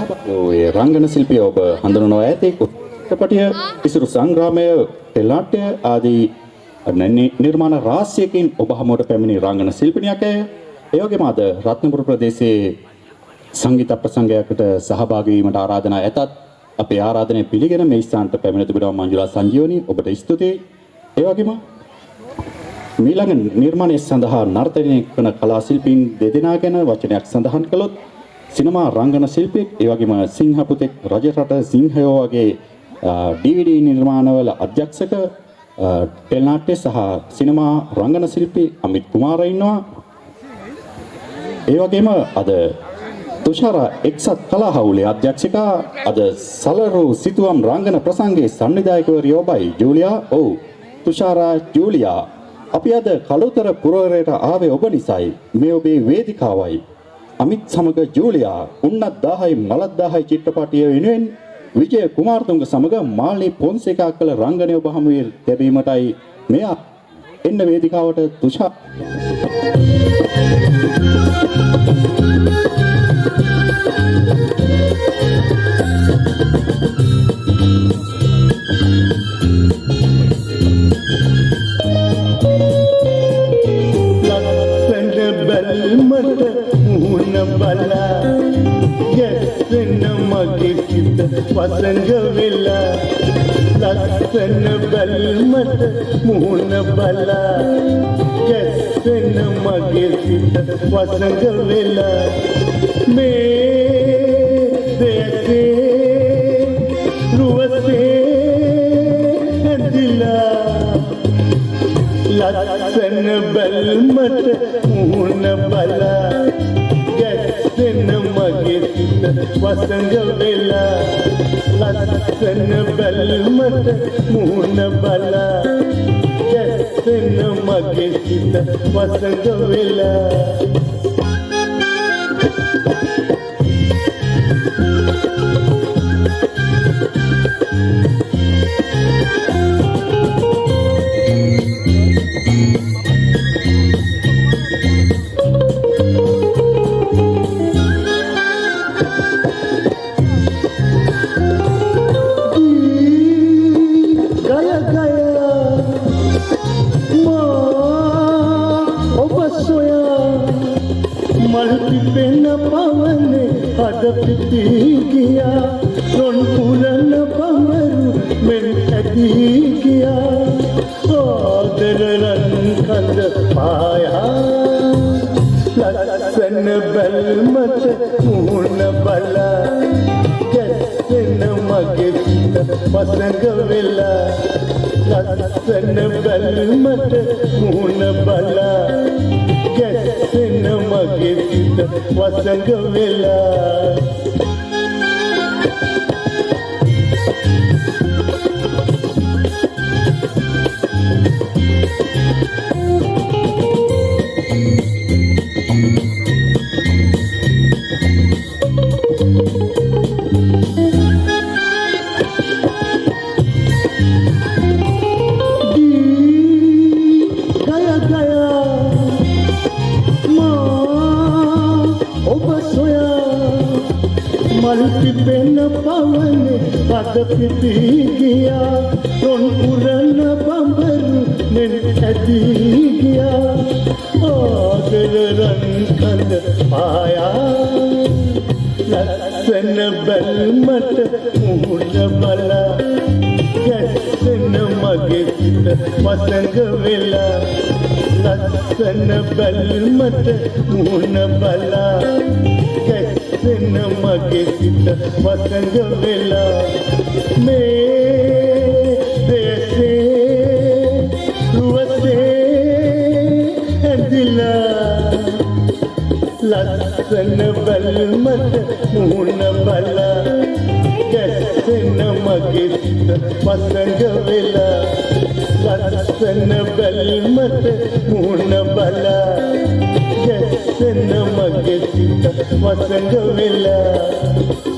සහභාගී රංගන ශිල්පිය ඔබ හඳුනනවා ඇති කුට්ටපටිය ඉසුරු සංග්‍රාමය තෙලාට්‍ය ආදී නිර්මාණ රාශියකින් ඔබ හමුවට පැමිණි රංගන ශිල්පිනියක් ඒ වගේම අද රත්නපුර ප්‍රදේශයේ සංගීත ප්‍රසංගයකට සහභාගී වීමට ආරාධනා ඇතත් අපේ ආරාධනය පිළිගෙන මේ ස්ථානට පැමිණ තිබෙනවා මංජුලා සංජීවනි ඔබට ස්තුතියි. ඒ වගේම මීළඟ නිර්මාණය සඳහා නර්තනය කරන කලා ශිල්පීන් දෙදෙනා ගැන වචනයක් සඳහන් කළොත් සිනමා රංගන ශිල්පියෙක් ඒ වගේම සිංහපුතෙක් රජරට සිංහයෝ වගේ DVD නිර්මාණවල අධ්‍යක්ෂක ටෙලිනාට්‍ය සහ සිනමා රංගන ශිල්පී අමිත් කුමාර ඉන්නවා. ඒ වගේම අද තුෂාර එක්සත් කලා හවුලේ අධ්‍යක්ෂකා අද සලරු සිතුවම් රංගන ප්‍රසංගයේ සංවිධායකවරිය ඔබයි ජූලියා. ඔව් තුෂාරා ජූලියා අපි අද කලුතර පුරවරයට ආවේ ඔබ නිසායි. මේ ඔබේ වේදිකාවයි. අමිත් සමග ජූලියා උන්නත් 10යි මලත් 10යි චිත්‍රපටිය වෙනුවෙන් විජය කුමාරතුංග සමග මාල්නී පොන්සේකා කළ රංගනය ඔබ හමුවේ ලැබීමටයි මෙයා එන්න වේදිකාවට තුෂාර වසංග වෙලා ලස්සන බැල්මට මුහුණ බලා ගැස්සෙන මගේ සිත වසංග වෙලා මේ දෙසේ රුවසේ ඇදිලා ලස්සන බැල්මට මුහුණ බලා ගැස්සෙන මගේ සිත වසංග වෙලා ලස්සන බැල්මට මුහුණ බලා ගැස්සෙන මගේ සිත වසංග වෙලා පිටිගියා රොන් පුරන පමරු මෙන් ඇදී ගියා ආදරරන් කඳ පායා ලස්සන බැල්මට මුහුණ බලා ගැස්සෙන මගේ සිත වසංග වෙලා ලස්සන බැල්මට මුහුණ බලා ගැස්සෙන මගේ සිත වසංග වෙලා පිටිගියා රොන් පුරන බඹරු මෙන් ඇදී ගියා ආදරරන් කඳ පායා ලස්සන බැල්මට මුහුණ බලා ගැස්සෙන මගේ සිත වසංග වෙලා ලස්සන බැල්මට මුහුණ බලා ගැස්සෙන මගේ සිත වසංග වෙලා මේ දෙසේ රුවසේ ඇදිලා ලස්සන බැල්මට මුහුණ බලා ගැස්සෙන මගේ සිත වසංග වෙලා ලස්සන බැල්මට මුහුණ බලා ගැස්සෙන මගේ සිත වසංග වෙලා